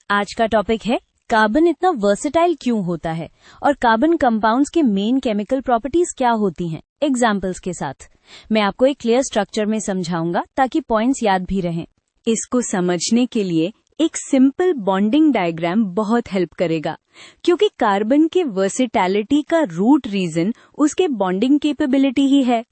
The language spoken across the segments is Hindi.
आज का टॉपिक है कार्बन इतना वर्सेटाइल क्यों होता है और कार्बन कंपाउंड्स के मेन केमिकल प्रॉपर्टीज क्या होती हैं, एग्जाम्पल्स के साथ। मैं आपको एक क्लियर स्ट्रक्चर में समझाऊंगा ताकि पॉइंट्स याद भी रहें। इसको समझने के लिए एक सिंपल बॉन्डिंग डायग्राम बहुत हेल्प करेगा, क्योंकि कार्बन के वर्सेटैलिटी का रूट रीजन उसके बॉन्डिंग कैपेबिलिटी ही है।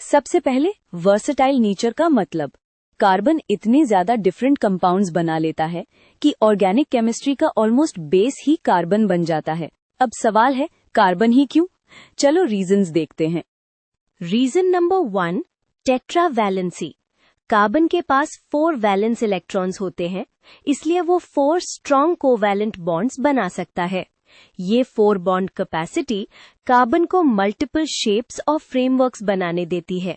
सबसे पहले वर्सेटाइल नेचर का मतलब, कार्बन इतने ज्यादा डिफरेंट कंपाउंड्स बना लेता है कि ऑर्गेनिक केमिस्ट्री का ऑलमोस्ट बेस ही कार्बन बन जाता है। अब सवाल है, कार्बन ही क्यों? चलो रीजंस देखते हैं। Reason number 1, tetravalency. कार्बन के पास 4 वैलेंस इलेक्ट्रॉन्स होते हैं, इसलिए वो 4 स्ट्रॉन्ग कोवैलेंट बॉन्ड्स बना सकता है। ये 4 बॉन्ड कैपेसिटी कार्बन को मल्टीपल शेप्स और फ्रेमवर्क्स बनाने देती है।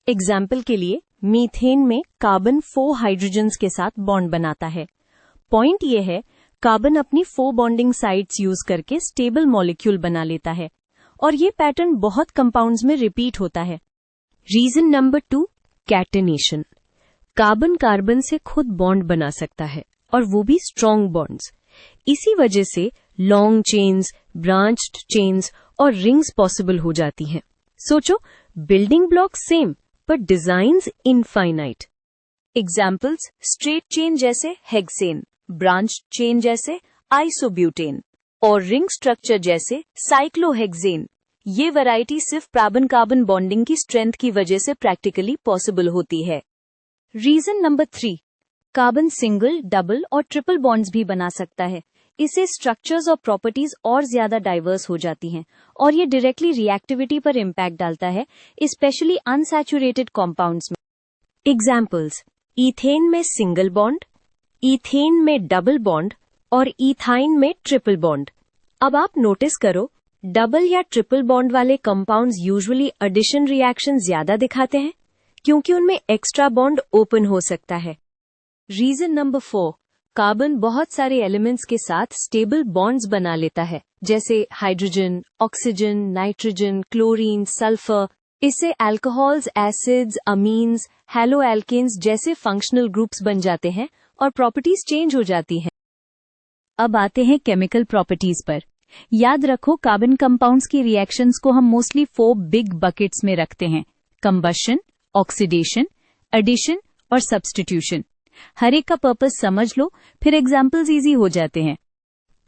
एग्जाम्पल के लिए, मीथेन में कार्बन 4 हाइड्रोजन्स के साथ बॉन्ड बनाता है। पॉइंट ये है, कार्बन अपनी 4 बॉन्डिंग साइट्स यूज करके स्टेबल मॉलिक्यूल बना लेता है और ये पैटर्न बहुत कंपाउंड्स में रिपीट होता है। Reason number 2, catenation. Carbon carbon से खुद बॉन्ड बना सकता है और वो भी स्ट्रॉन्ग बॉन्ड्स। इसी वजह से लॉन्ग चेन्स, ब्रांच्ड चेन्स और रिंग्स पॉसिबल हो जाती हैं। सोचो, बिल्डिंग ब्लॉक सेम पर designs infinite. Examples straight chain जैसे हेक्सेन, ब्रांच चेन जैसे आइसोब्यूटेन और रिंग स्ट्रक्चर जैसे साइक्लोहेक्सेन। ये वैरायटी सिर्फ कार्बन कार्बन बॉन्डिंग की स्ट्रेंथ की वजह से प्रैक्टिकली पॉसिबल होती है। Reason number 3, carbon single, double और ट्रिपल बॉन्ड्स भी बना सकता है। इससे स्ट्रक्चर्स और प्रॉपर्टीज और ज्यादा डाइवर्स हो जाती हैं और ये डायरेक्टली रिएक्टिविटी पर इम्पैक्ट डालता है, स्पेशली अनसैचुरेटेड कॉम्पाउंड्स में। एग्जाम्पल्स, ईथेन में सिंगल बॉन्ड, ईथेन में डबल बॉन्ड और ईथाइन में ट्रिपल बॉन्ड। अब आप नोटिस करो, डबल या ट्रिपल बॉन्ड वाले कंपाउंड्स यूजुअली एडिशन रिएक्शन ज्यादा दिखाते हैं क्योंकि उनमें एक्स्ट्रा बॉन्ड ओपन हो सकता है। रीजन नंबर 4, कार्बन बहुत सारे एलिमेंट्स के साथ स्टेबल बॉन्ड्स बना लेता है, जैसे hydrogen, oxygen, nitrogen, chlorine, sulphur. इससे alcohols, acids, amines, haloalkanes जैसे फंक्शनल ग्रुप्स बन जाते हैं और प्रॉपर्टीज चेंज हो जाती हैं। अब आते हैं केमिकल प्रॉपर्टीज पर। याद रखो, कार्बन कंपाउंड्स की रिएक्शंस को हम मोस्टली 4 बिग बकेट्स में रखते हैं: कंबशन, ऑक्सीडेशन, एडिशन और सब्स्टिट्यूशन। हर एक का पर्पस समझ लो, फिर एग्जाम्पल्स इजी हो जाते हैं।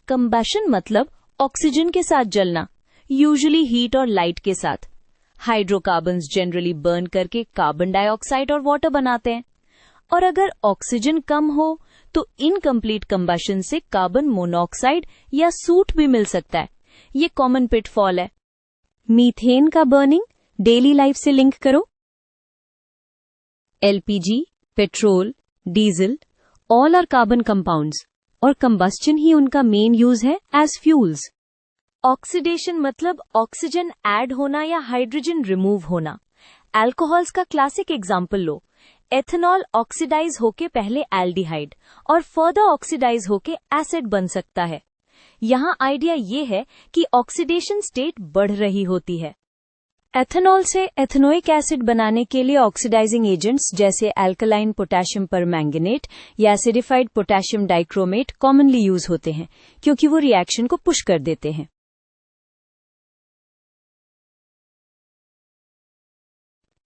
कंबशन मतलब ऑक्सीजन के साथ जलना, यूजुअली हीट और लाइट के साथ। हाइड्रोकार्बन्स जनरली बर्न करके कार्बन डाइऑक्साइड और वाटर बनाते हैं। और अगर ऑक्सीजन कम हो तो इनकम्प्लीट कंबशन से कार्बन मोनोऑक्साइड या सूट भी मिल सकता है। ये कॉमन पिटफॉल है। मीथेन का बर्निंग डेली लाइफ से लिंक करो। LPG, petrol, diesel all are carbon compounds और कंबस्टन ही उनका मेन यूज है एज फ्यूल्स। ऑक्सीडेशन मतलब ऑक्सीजन ऐड होना या हाइड्रोजन रिमूव होना। अल्कोहल्स का क्लासिक एग्जांपल लो, एथेनॉल ऑक्सीडाइज होके पहले एल्डिहाइड और फर्दर ऑक्सीडाइज होके एसिड बन सकता है। यहाँ आइडिया ये है कि ऑक्सीडेशन स्टेट बढ़ रही होती है। एथेनॉल से एथेनोइक एसिड बनाने के लिए ऑक्सीडाइजिंग एजेंट्स जैसे अल्कलाइन पोटेशियम परमैंगनेट या acidified potassium dichromate commonly use होते हैं, क्योंकि वो रिएक्शन को पुश कर देते हैं।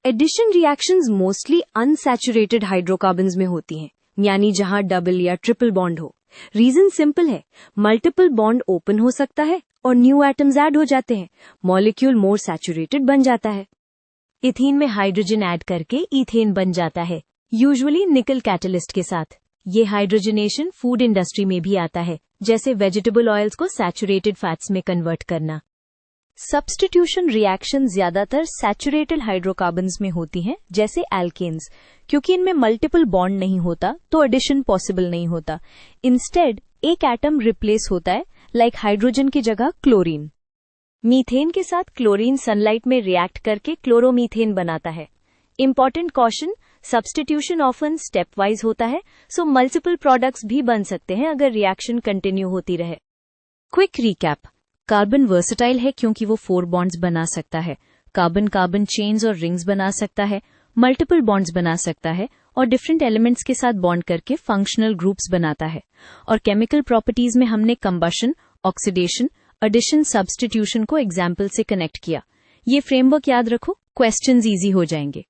Addition reactions mostly unsaturated hydrocarbons में होती हैं, यानी जहां डबल या ट्रिपल बॉन्ड हो। रीजन सिंपल है, मल्टीपल बॉन्ड ओपन हो सकता है और न्यू एटम्स ऐड हो जाते हैं, मॉलिक्यूल मोर सैचुरेटेड बन जाता है। इथीन में हाइड्रोजन ऐड करके ईथेन बन जाता है, यूजुअली निकल कैटलिस्ट के साथ। ये हाइड्रोजनेशन फूड इंडस्ट्री में भी आता है, जैसे वेजिटेबल ऑयल्स को सैचुरेटेड फैट्स में कन्वर्ट करना। सब्स्टिट्यूशन रिएक्शन ज्यादातर सैचुरेटेड हाइड्रोकार्बन्स में होती हैं, जैसे एल्केन्स, क्योंकि इनमें मल्टीपल बॉन्ड नहीं होता तो एडिशन पॉसिबल नहीं होता। इंस्टेड एक एटम रिप्लेस होता है, लाइक हाइड्रोजन की जगह क्लोरीन। मीथेन के साथ क्लोरीन सनलाइट में रिएक्ट करके क्लोरोमीथेन बनाता है। Important caution, substitution often step wise होता है, सो मल्टीपल प्रोडक्ट्स भी बन सकते हैं अगर रिएक्शन कंटिन्यू होती रहे। क्विक रिकैप, कार्बन वर्सेटाइल है क्योंकि वो 4 बॉन्ड्स बना सकता है, कार्बन कार्बन चेन्स और रिंग्स बना सकता है, मल्टीपल बॉन्ड्स बना सकता है और डिफरेंट एलिमेंट्स के साथ बॉन्ड करके फंक्शनल ग्रुप्स बनाता है। और केमिकल प्रॉपर्टीज में हमने कंबशन, ऑक्सीडेशन, एडिशन, सब्स्टिट्यूशन को एग्जाम्पल से कनेक्ट किया। ये फ्रेमवर्क याद रखो, क्वेश्चंस इजी हो जाएंगे।